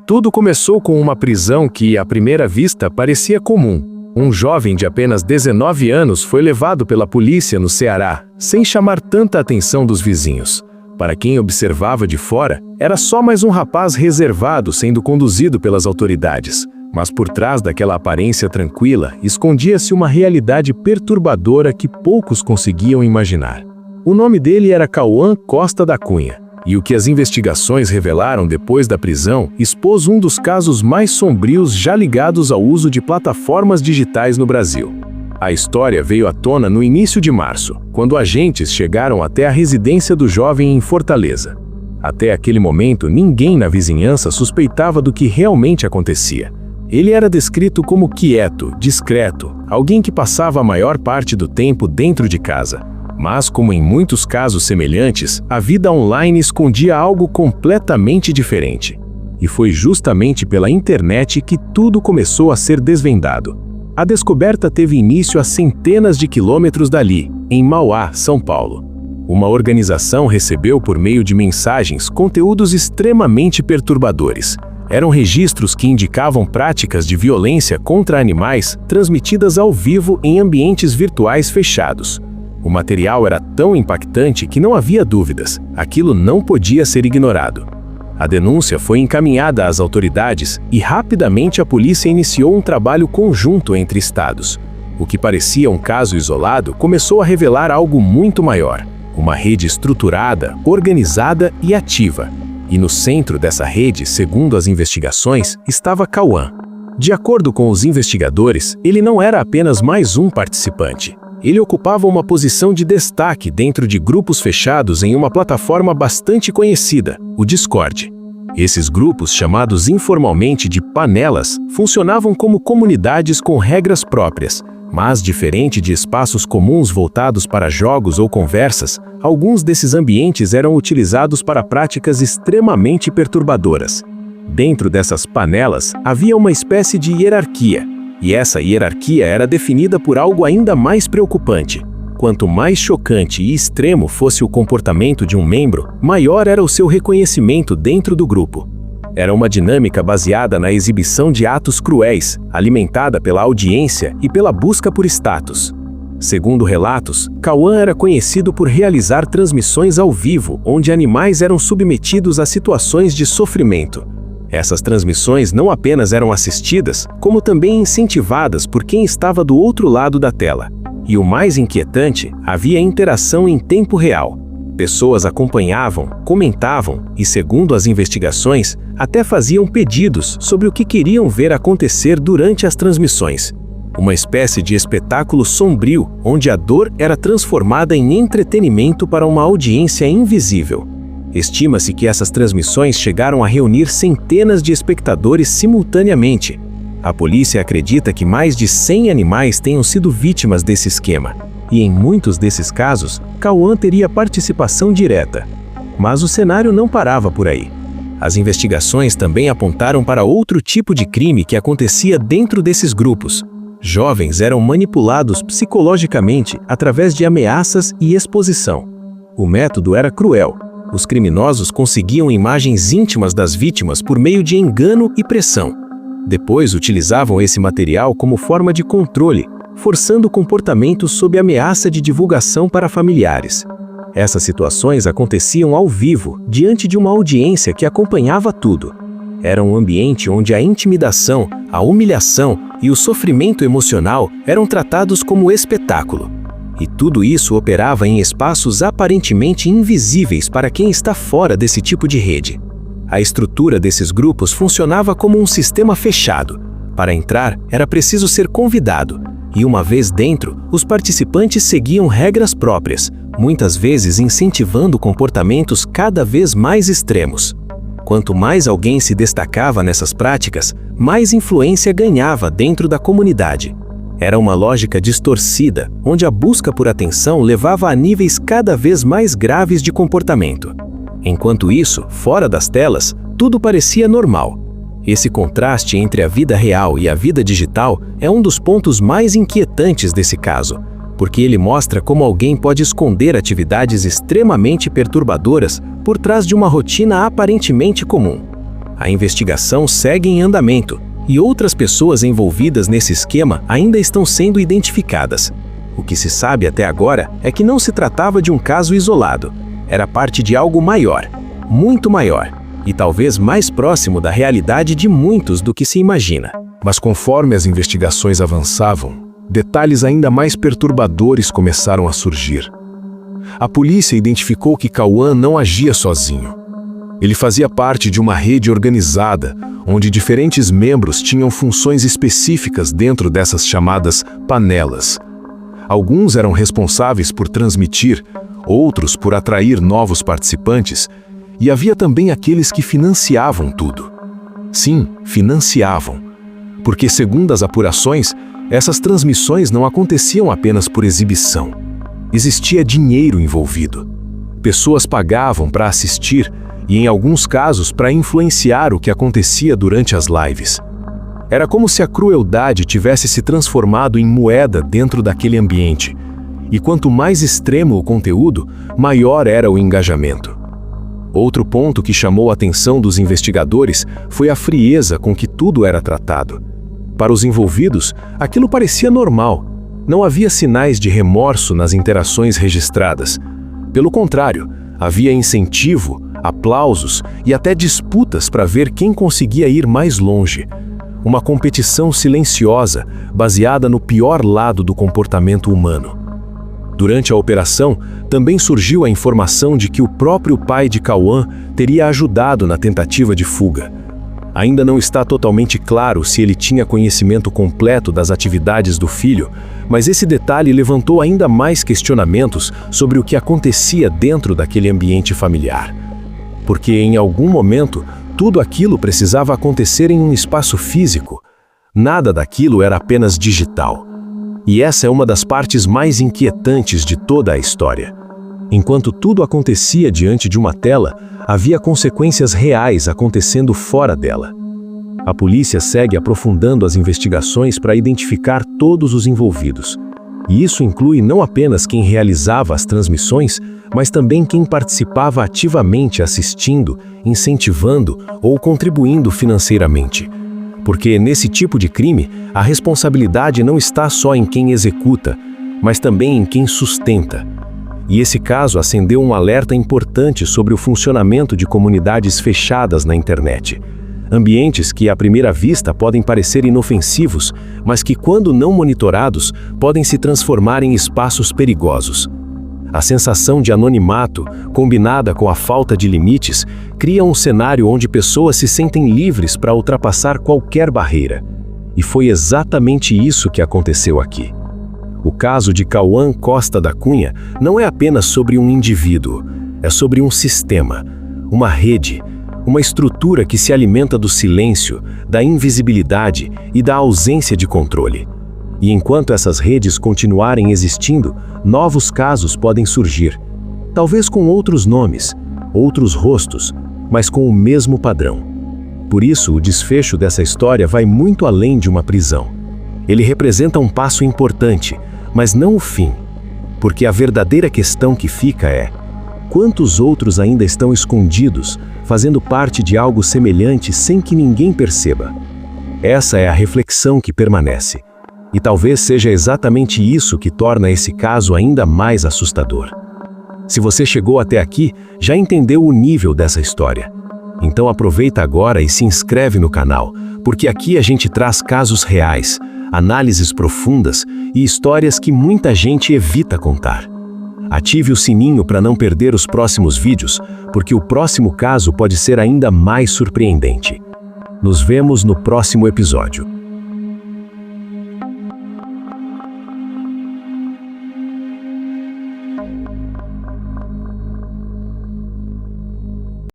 Tudo começou com uma prisão que, à primeira vista, parecia comum. Um jovem de apenas 19 anos foi levado pela polícia no Ceará, sem chamar tanta atenção dos vizinhos. Para quem observava de fora, era só mais um rapaz reservado sendo conduzido pelas autoridades. Mas por trás daquela aparência tranquila, escondia-se uma realidade perturbadora que poucos conseguiam imaginar. O nome dele era Cauã Costa da Cunha, e o que as investigações revelaram depois da prisão expôs um dos casos mais sombrios já ligados ao uso de plataformas digitais no Brasil. A história veio à tona no início de março, quando agentes chegaram até a residência do jovem em Fortaleza. Até aquele momento, ninguém na vizinhança suspeitava do que realmente acontecia. Ele era descrito como quieto, discreto, alguém que passava a maior parte do tempo dentro de casa. Mas, como em muitos casos semelhantes, a vida online escondia algo completamente diferente. E foi justamente pela internet que tudo começou a ser desvendado. A descoberta teve início a centenas de quilômetros dali, em Mauá, São Paulo. Uma organização recebeu por meio de mensagens conteúdos extremamente perturbadores. Eram registros que indicavam práticas de violência contra animais transmitidas ao vivo em ambientes virtuais fechados. O material era tão impactante que não havia dúvidas, aquilo não podia ser ignorado. A denúncia foi encaminhada às autoridades e rapidamente a polícia iniciou um trabalho conjunto entre estados. O que parecia um caso isolado começou a revelar algo muito maior, uma rede estruturada, organizada e ativa. E no centro dessa rede, segundo as investigações, estava Cauã. De acordo com os investigadores, ele não era apenas mais um participante. Ele ocupava uma posição de destaque dentro de grupos fechados em uma plataforma bastante conhecida, o Discord. Esses grupos, chamados informalmente de panelas, funcionavam como comunidades com regras próprias, mas diferente de espaços comuns voltados para jogos ou conversas, alguns desses ambientes eram utilizados para práticas extremamente perturbadoras. Dentro dessas panelas havia uma espécie de hierarquia, e essa hierarquia era definida por algo ainda mais preocupante. Quanto mais chocante e extremo fosse o comportamento de um membro, maior era o seu reconhecimento dentro do grupo. Era uma dinâmica baseada na exibição de atos cruéis, alimentada pela audiência e pela busca por status. Segundo relatos, Cauã era conhecido por realizar transmissões ao vivo, onde animais eram submetidos a situações de sofrimento. Essas transmissões não apenas eram assistidas, como também incentivadas por quem estava do outro lado da tela. E o mais inquietante, havia interação em tempo real. Pessoas acompanhavam, comentavam e, segundo as investigações, até faziam pedidos sobre o que queriam ver acontecer durante as transmissões. Uma espécie de espetáculo sombrio, onde a dor era transformada em entretenimento para uma audiência invisível. Estima-se que essas transmissões chegaram a reunir centenas de espectadores simultaneamente. A polícia acredita que mais de 100 animais tenham sido vítimas desse esquema, e em muitos desses casos, Cauã teria participação direta. Mas o cenário não parava por aí. As investigações também apontaram para outro tipo de crime que acontecia dentro desses grupos. Jovens eram manipulados psicologicamente através de ameaças e exposição. O método era cruel. Os criminosos conseguiam imagens íntimas das vítimas por meio de engano e pressão. Depois utilizavam esse material como forma de controle, forçando comportamentos sob ameaça de divulgação para familiares. Essas situações aconteciam ao vivo, diante de uma audiência que acompanhava tudo. Era um ambiente onde a intimidação, a humilhação e o sofrimento emocional eram tratados como espetáculo. E tudo isso operava em espaços aparentemente invisíveis para quem está fora desse tipo de rede. A estrutura desses grupos funcionava como um sistema fechado. Para entrar, era preciso ser convidado, e uma vez dentro, os participantes seguiam regras próprias, muitas vezes incentivando comportamentos cada vez mais extremos. Quanto mais alguém se destacava nessas práticas, mais influência ganhava dentro da comunidade. Era uma lógica distorcida, onde a busca por atenção levava a níveis cada vez mais graves de comportamento. Enquanto isso, fora das telas, tudo parecia normal. Esse contraste entre a vida real e a vida digital é um dos pontos mais inquietantes desse caso, porque ele mostra como alguém pode esconder atividades extremamente perturbadoras por trás de uma rotina aparentemente comum. a investigação segue em andamento e outras pessoas envolvidas nesse esquema ainda estão sendo identificadas. O que se sabe até agora é que não se tratava de um caso isolado. Era parte de algo maior, muito maior, e talvez mais próximo da realidade de muitos do que se imagina. Mas conforme as investigações avançavam, detalhes ainda mais perturbadores começaram a surgir. A polícia identificou que Cauã não agia sozinho. Ele fazia parte de uma rede organizada, onde diferentes membros tinham funções específicas dentro dessas chamadas panelas. Alguns eram responsáveis por transmitir, outros por atrair novos participantes, e havia também aqueles que financiavam tudo. Sim, financiavam. Porque, segundo as apurações, essas transmissões não aconteciam apenas por exibição. Existia dinheiro envolvido. Pessoas pagavam para assistir e, em alguns casos, para influenciar o que acontecia durante as lives. Era como se a crueldade tivesse se transformado em moeda dentro daquele ambiente. E quanto mais extremo o conteúdo, maior era o engajamento. Outro ponto que chamou a atenção dos investigadores foi a frieza com que tudo era tratado. Para os envolvidos, aquilo parecia normal. Não havia sinais de remorso nas interações registradas. Pelo contrário, havia incentivo, aplausos e até disputas para ver quem conseguia ir mais longe. Uma competição silenciosa, baseada no pior lado do comportamento humano. Durante a operação, também surgiu a informação de que o próprio pai de Cauã teria ajudado na tentativa de fuga. Ainda não está totalmente claro se ele tinha conhecimento completo das atividades do filho, mas esse detalhe levantou ainda mais questionamentos sobre o que acontecia dentro daquele ambiente familiar. Porque, em algum momento, tudo aquilo precisava acontecer em um espaço físico. Nada daquilo era apenas digital. E essa é uma das partes mais inquietantes de toda a história. Enquanto tudo acontecia diante de uma tela, havia consequências reais acontecendo fora dela. A polícia segue aprofundando as investigações para identificar todos os envolvidos. E isso inclui não apenas quem realizava as transmissões, mas também quem participava ativamente assistindo, incentivando ou contribuindo financeiramente. Porque nesse tipo de crime, a responsabilidade não está só em quem executa, mas também em quem sustenta. E esse caso acendeu um alerta importante sobre o funcionamento de comunidades fechadas na internet. Ambientes que, à primeira vista, podem parecer inofensivos, mas que, quando não monitorados, podem se transformar em espaços perigosos. A sensação de anonimato, combinada com a falta de limites, cria um cenário onde pessoas se sentem livres para ultrapassar qualquer barreira. E foi exatamente isso que aconteceu aqui. O caso de Cauã Costa da Cunha não é apenas sobre um indivíduo, é sobre um sistema, uma rede, uma estrutura que se alimenta do silêncio, da invisibilidade e da ausência de controle. E enquanto essas redes continuarem existindo, novos casos podem surgir, talvez com outros nomes, outros rostos, mas com o mesmo padrão. Por isso, o desfecho dessa história vai muito além de uma prisão. Ele representa um passo importante, mas não o fim, porque a verdadeira questão que fica é: quantos outros ainda estão escondidos, fazendo parte de algo semelhante sem que ninguém perceba? Essa é a reflexão que permanece. E talvez seja exatamente isso que torna esse caso ainda mais assustador. Se você chegou até aqui, já entendeu o nível dessa história. Então aproveita agora e se inscreve no canal, porque aqui a gente traz casos reais, análises profundas e histórias que muita gente evita contar. Ative o sininho para não perder os próximos vídeos, porque o próximo caso pode ser ainda mais surpreendente. Nos vemos no próximo episódio.